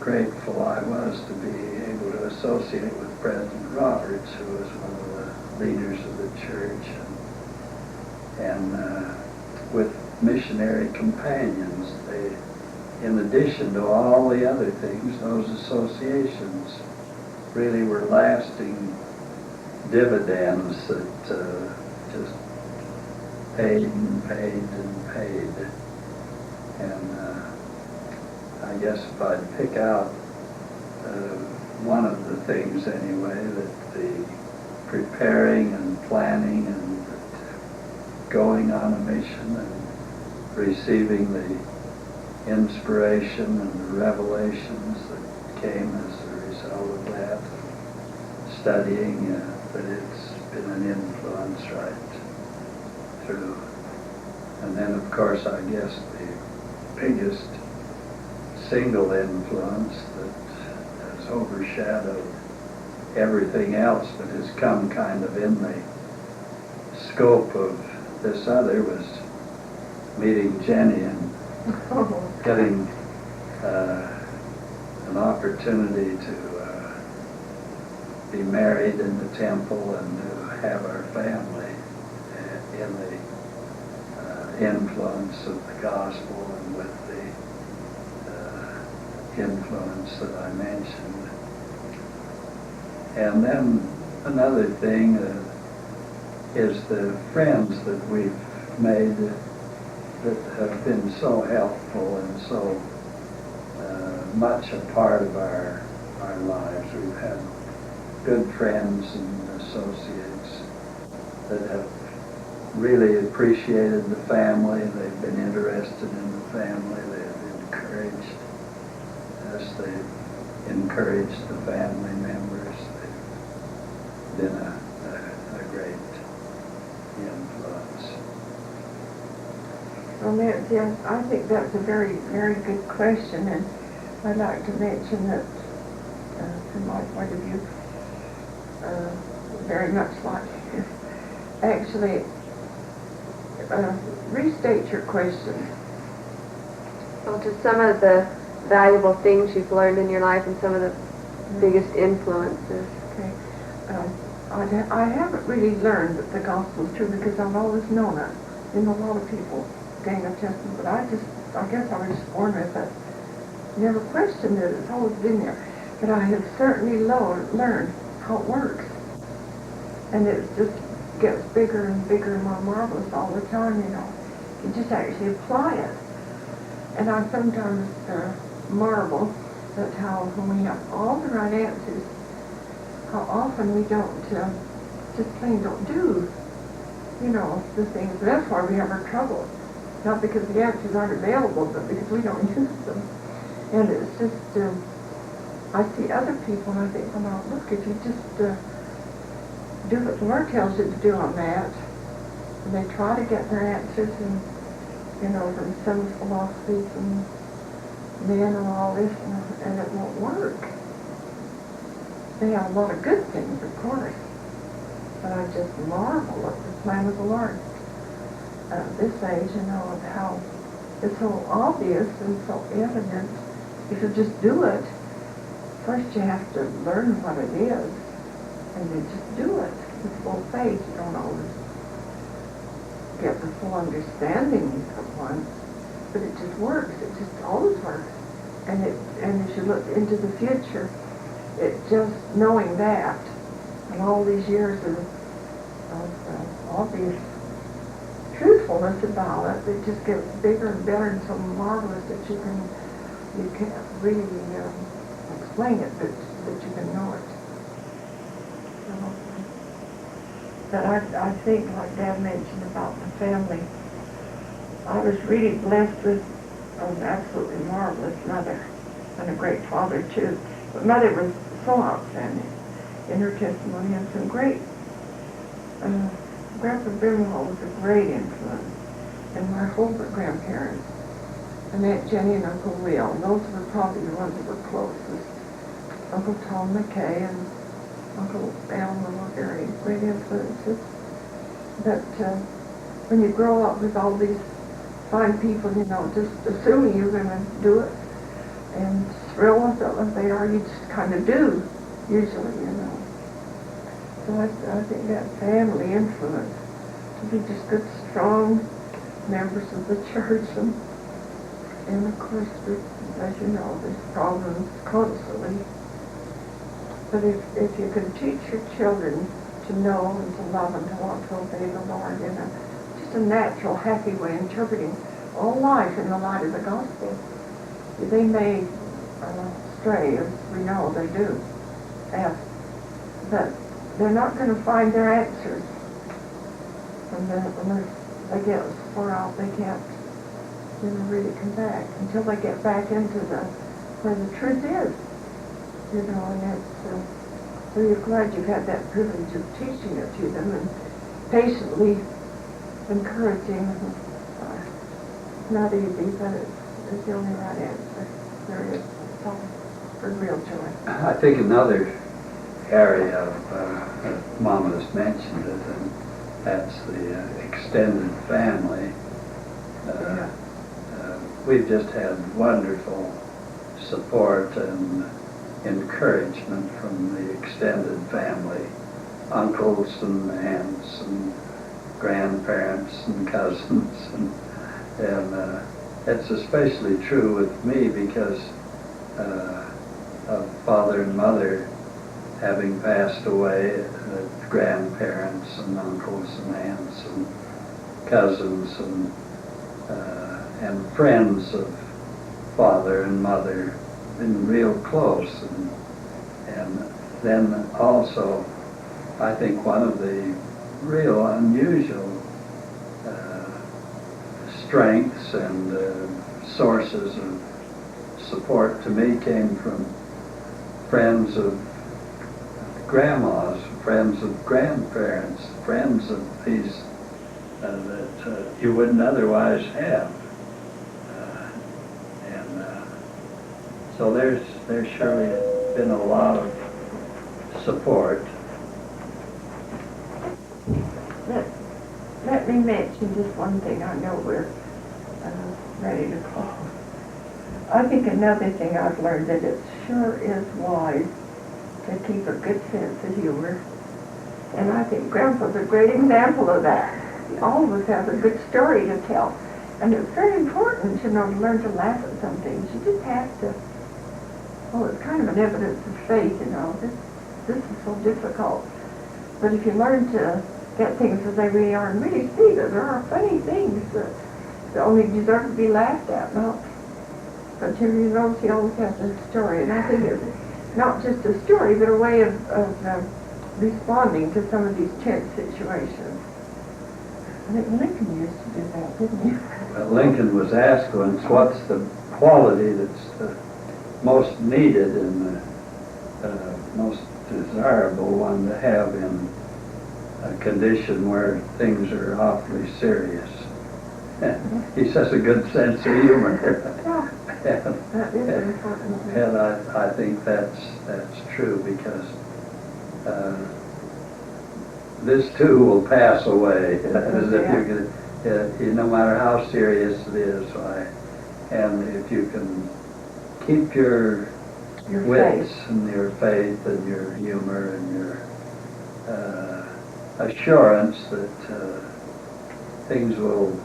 grateful I was to be able to associate with President Roberts, who was one of the leaders of the church, and with missionary companions. They, in addition to all the other things, those associations really were lasting dividends that just paid and paid and paid. And I guess if I'd pick out one of the things anyway, that the preparing and planning and going on a mission and receiving the inspiration and the revelations that came as a result of that, studying, that it's been an influence right through. And then of course I guess the biggest single influence that has overshadowed everything else but has come kind of in the scope of this other was meeting Jennie and getting an opportunity to be married in the temple and to have our family in the influence of the gospel and with the influence that I mentioned. And then another thing is the friends that we've made that have been so helpful and so much a part of our lives. We've had good friends and associates that have really appreciated the family. They've been interested in the family. They've encouraged us. They've encouraged the family members. They've been a great influence. Well, yes, I think that's a very, very good question, and I'd like to mention that, from my point of view, very much like, actually, restate your question. Well, just some of the valuable things you've learned in your life and some of the biggest influences. Okay. I haven't really learned that the gospel is true because I've always known it. You know, a lot of people gain a testimony, but I guess I was just born with it. Never questioned it. It's always been there. But I have certainly learned how it works. And it just gets bigger and bigger and more marvelous all the time, you know. You just actually apply it. And I sometimes marvel at how when we have all the right answers, how often we don't, just plain don't do, you know, the things. That's why we have our trouble. Not because the answers aren't available, but because we don't use them. And it's just, I see other people and I think, well, now, look, if you just do what the Lord tells you to do on that, and they try to get their answers and, you know, from some philosophies and men and all this, and it won't work. They have a lot of good things, of course, but I just marvel at the plan of the Lord. This age, you know, of how it's so obvious and so evident. If you just do it, first you have to learn what it is, and then just do it with full faith. You don't always get the full understanding at once, but it just works. It just always works. And as you look into the future, it just knowing that And all these years of obvious truthfulness about it, it just gets bigger and better and so marvelous that you can't really explain it, but that you can know it. So, but I think, like Dad mentioned about the family, I was really blessed with an absolutely marvelous mother and a great father too. But Mother was so outstanding in her testimony and some great. Grandpa Brimwell was a great influence, and my whole grandparents, and Aunt Jennie and Uncle Will, those were probably the ones that were closest. Uncle Tom McKay and Uncle Elmer were very great influences. But when you grow up with all these fine people, you know, just assuming you're going to do it and thrill with it like they are, you just kind of do, usually, you know. So I think that family influence to be just good, strong members of the church, and of course, as you know, there's problems constantly. But if you can teach your children to know and to love and to want to obey the Lord in just a natural, happy way, interpreting all life in the light of the gospel, they may stray, as we know they do, but they're not going to find their answers unless they get far out. They can't, really come back until they get back into where the truth is, and it's, so you're glad you've had that privilege of teaching it to them and patiently encouraging. It's not easy, but it's the only right answer. There is. It's all for real joy. I think another area of Mama has mentioned it, and that's the extended family. We've just had wonderful support and encouragement from the extended family, uncles and aunts and grandparents and cousins, and it's especially true with me because of Father and Mother having passed away, grandparents and uncles and aunts and cousins and friends of Father and Mother been real close, and then also I think one of the real unusual strengths and sources of support to me came from friends of grandmas, friends of grandparents, friends of these that you wouldn't otherwise have. So there's surely been a lot of support. Let me mention just one thing. I know we're ready to close. I think another thing I've learned that it sure is wise to keep a good sense of humor. And I think Grandpa's a great example of that. All of us have a good story to tell. And it's very important, to learn to laugh at some things. You just have to. Well, it's kind of an evidence of faith, This is so difficult. But if you learn to get things as they really are and really see that there are funny things that only deserve to be laughed at, but he always has a story. And I think it's not just a story, but a way of responding to some of these tense situations. I think Lincoln used to do that, didn't he? Well, Lincoln was asked once, what's the quality that's the most needed and the most desirable one to have in a condition where things are awfully serious? He says a good sense of humor. That is important. And I think that's true, because this too will pass away, as if no matter how serious it is. And if you can keep your wits and your faith and your humor and your assurance that things will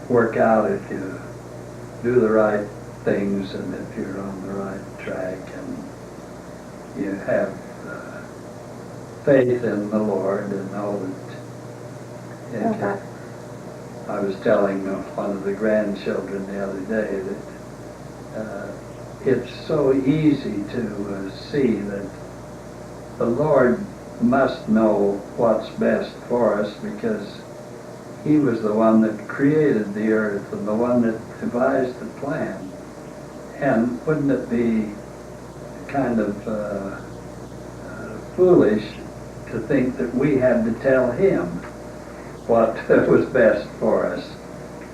work out if you do the right things and if you're on the right track and you have faith in the Lord and know that I was telling one of the grandchildren the other day that it's so easy to see that the Lord must know what's best for us because He was the one that created the earth and the one that devised the plan. And wouldn't it be kind of foolish to think that we had to tell Him what was best for us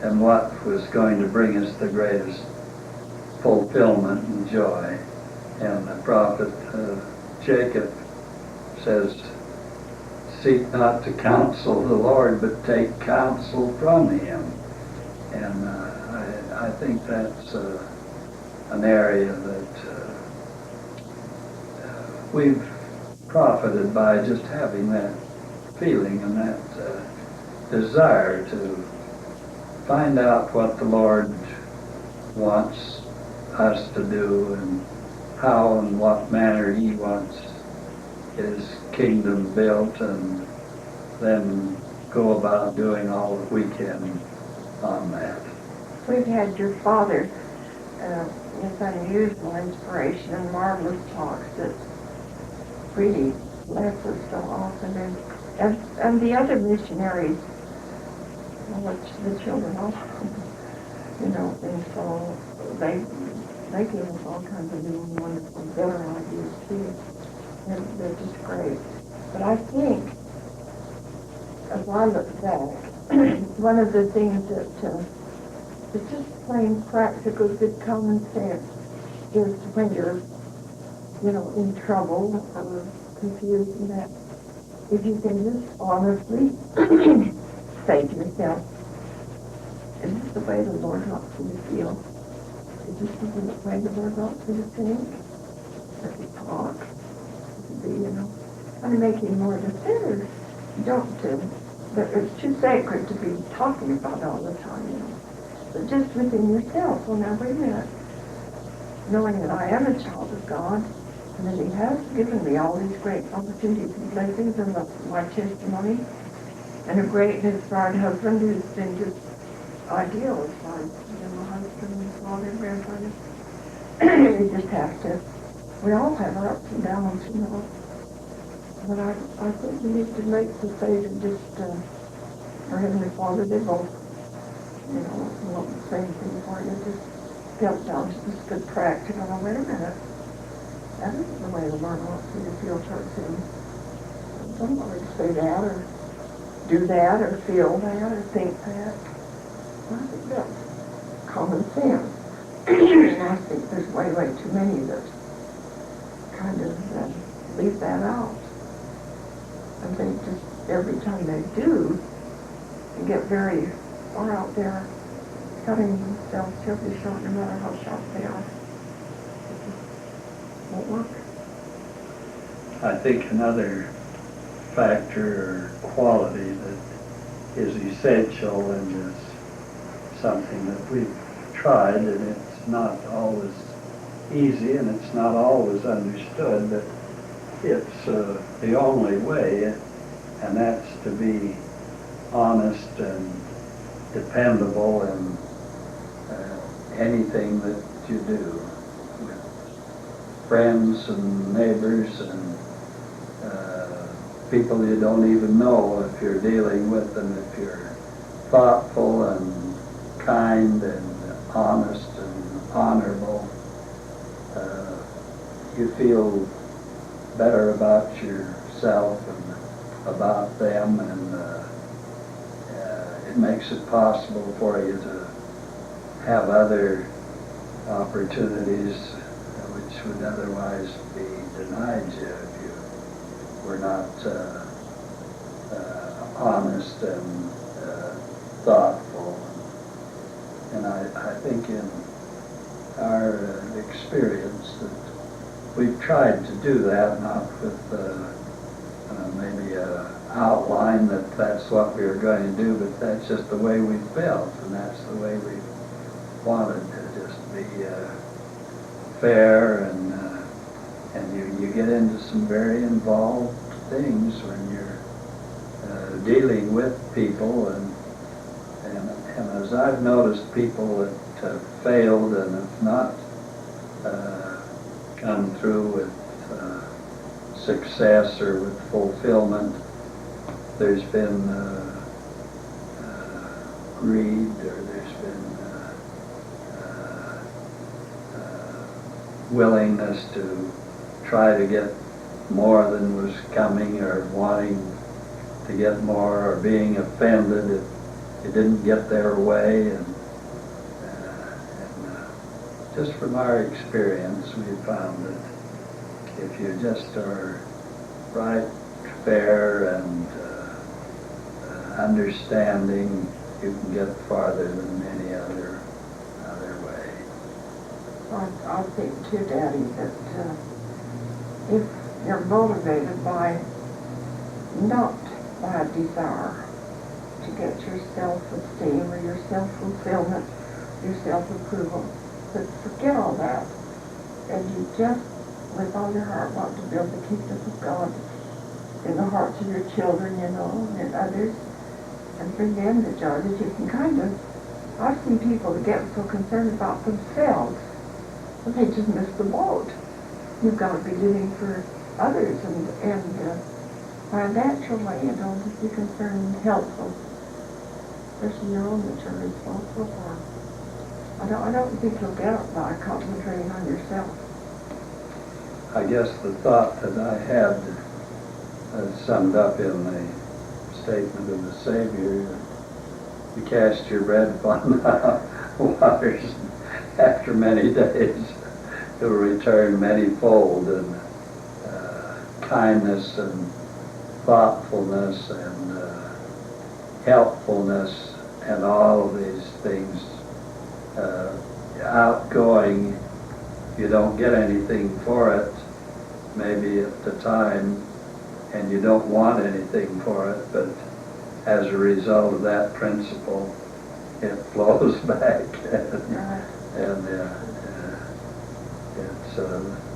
and what was going to bring us the greatest fulfillment and joy? And the prophet Jacob says, seek not to counsel the Lord, but take counsel from Him. And I think that's an area that we've profited by just having that feeling and that desire to find out what the Lord wants us to do and how and what manner He wants His kingdom built, and then go about doing all that we can on that. We've had your father, his unusual inspiration and marvelous talks that really bless us so often, and the other missionaries, which the children also, and so they gave us all kinds of new and wonderful, better ideas too. They're just great. But I think, as I look back, one of the things that is just plain practical, good common sense is when you're, in trouble or confused and that, if you can just honestly say to yourself, is this the way the Lord wants me to feel? Is this the way the Lord wants me to think? Does He talk? And making more decisions. But it's too sacred to be talking about all the time, But just within yourself, well, now wait a minute. Knowing that I am a child of God, and that He has given me all these great opportunities and blessings and my testimony, and a great and inspired husband who's been just ideal as far as, my husband and father and grandfather. We just have to, we all have our ups and downs, But I think we need to make the faith and just, our Heavenly Father, they both, want the same thing for you. Just get down to this good practice. And wait a minute. That isn't the way the Lord wants me to feel towards Him. Somebody say that, or do that, or feel that, or think that. Well, I think that's common sense. And I think there's way too many that kind of leave that out. And they just, every time they do, they get very far out there, cutting themselves terribly short, no matter how sharp they are. It just won't work. I think another factor or quality that is essential and is something that we've tried, and it's not always easy and it's not always understood, but it's the only way, and that's to be honest and dependable in anything that you do with friends and neighbors and people you don't even know, if you're dealing with them, if you're thoughtful and kind and honest and honorable, you feel better about yourself and about them, and it makes it possible for you to have other opportunities which would otherwise be denied you if you were not honest and thoughtful. And I think in our experience that we've tried to do that, not with maybe an outline that that's what we were going to do, but that's just the way we felt, and that's the way we wanted to just be fair, and you get into some very involved things when you're dealing with people, and as I've noticed, people that have failed and have not come through with success or with fulfillment, there's been greed, or there's been willingness to try to get more than was coming, or wanting to get more, or being offended if it didn't get their way. And just from our experience, we found that if you just are right, fair, and understanding, you can get farther than any other way. I think too, Daddy, that if you're motivated by, not by a desire to get your self-esteem or your self-fulfillment, your self-approval, but forget all that, and you just, with all your heart, want to build the kingdom of God in the hearts of your children, you know, and others, and bring them the joy that you can kind of, I've seen people that get so concerned about themselves that they just miss the boat. You've got to be living for others, and by a natural way, you know, to be concerned and helpful, especially your own that you're responsible for. I don't think you'll get it by concentrating on yourself. I guess the thought that I had summed up in the statement of the Savior, you cast your bread upon the waters, after many days you'll return many-fold, and kindness and thoughtfulness and helpfulness and all of these things, outgoing, you don't get anything for it maybe at the time, and you don't want anything for it, but as a result of that principle, it flows back. And it's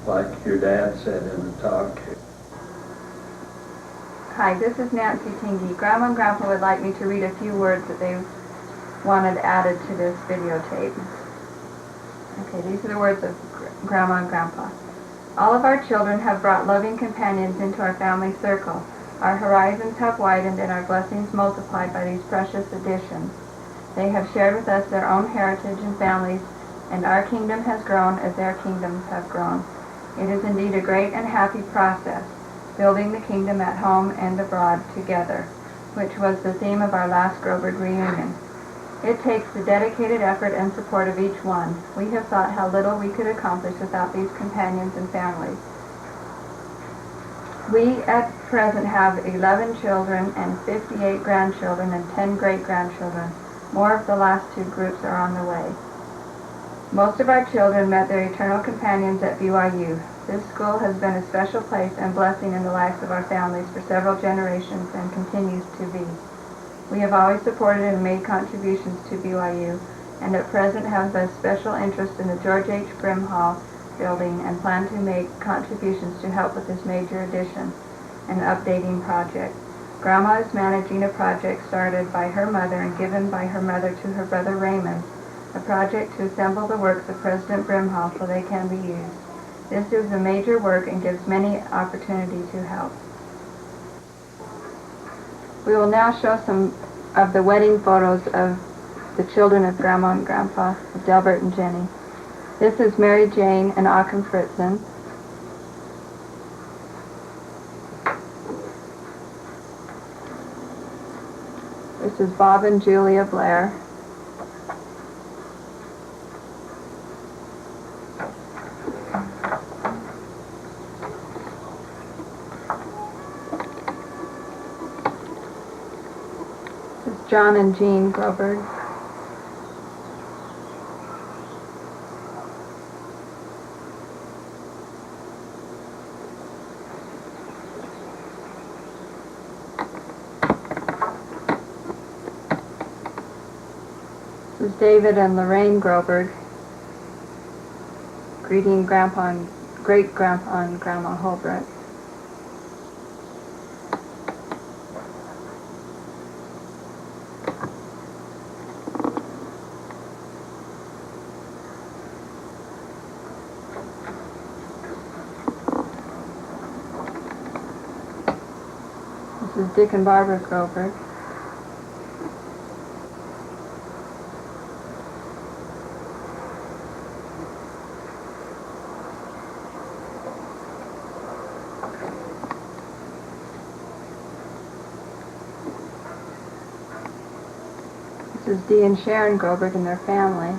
like your dad said in the talk. Hi, this is Nancy Tingey. Grandma and Grandpa would like me to read a few words that they wanted added to this videotape. Okay, these are the words of Grandma and Grandpa. All of our children have brought loving companions into our family circle. Our horizons have widened and our blessings multiplied by these precious additions. They have shared with us their own heritage and families, and our kingdom has grown as their kingdoms have grown. It is indeed a great and happy process, building the kingdom at home and abroad together, which was the theme of our last Groberg reunion. It takes the dedicated effort and support of each one. We have thought how little we could accomplish without these companions and families. We at present have 11 children and 58 grandchildren and 10 great-grandchildren. More of the last two groups are on the way. Most of our children met their eternal companions at BYU. This school has been a special place and blessing in the lives of our families for several generations and continues to be. We have always supported and made contributions to BYU, and at present have a special interest in the George H. Brimhall building and plan to make contributions to help with this major addition and updating project. Grandma is managing a project started by her mother and given by her mother to her brother Raymond, a project to assemble the works of President Brimhall so they can be used. This is a major work and gives many opportunity to help. We will now show some of the wedding photos of the children of Grandma and Grandpa, of Delbert and Jennie. This is Mary Jane and Achim Fritzen. This is Bob and Julia Blair. This is John and Jean Groberg. This is David and Lorraine Groberg greeting Grandpa and Great-Grandpa and Grandma Holbrook. This is Dick and Barbara Groberg. This is Dee and Sharon Groberg and their family.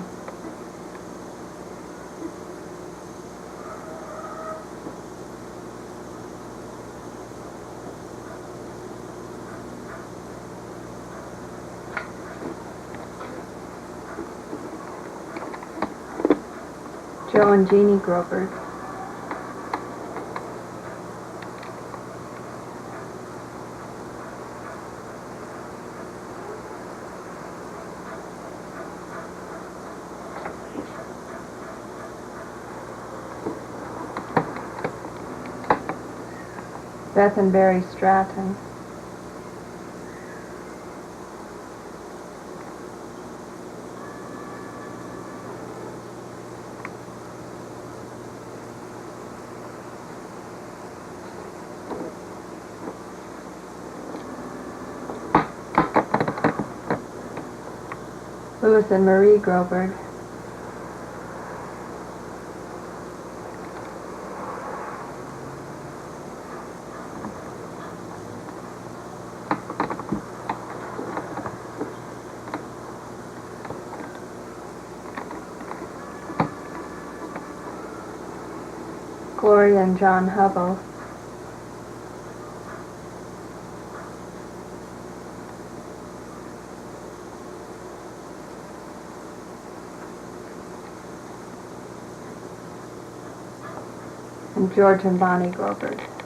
Joe and Jennie Groberg. Beth and Barry Stratton. Louis and Marie Groberg. Gloria and John Hubble. And George and Bonnie Groberg.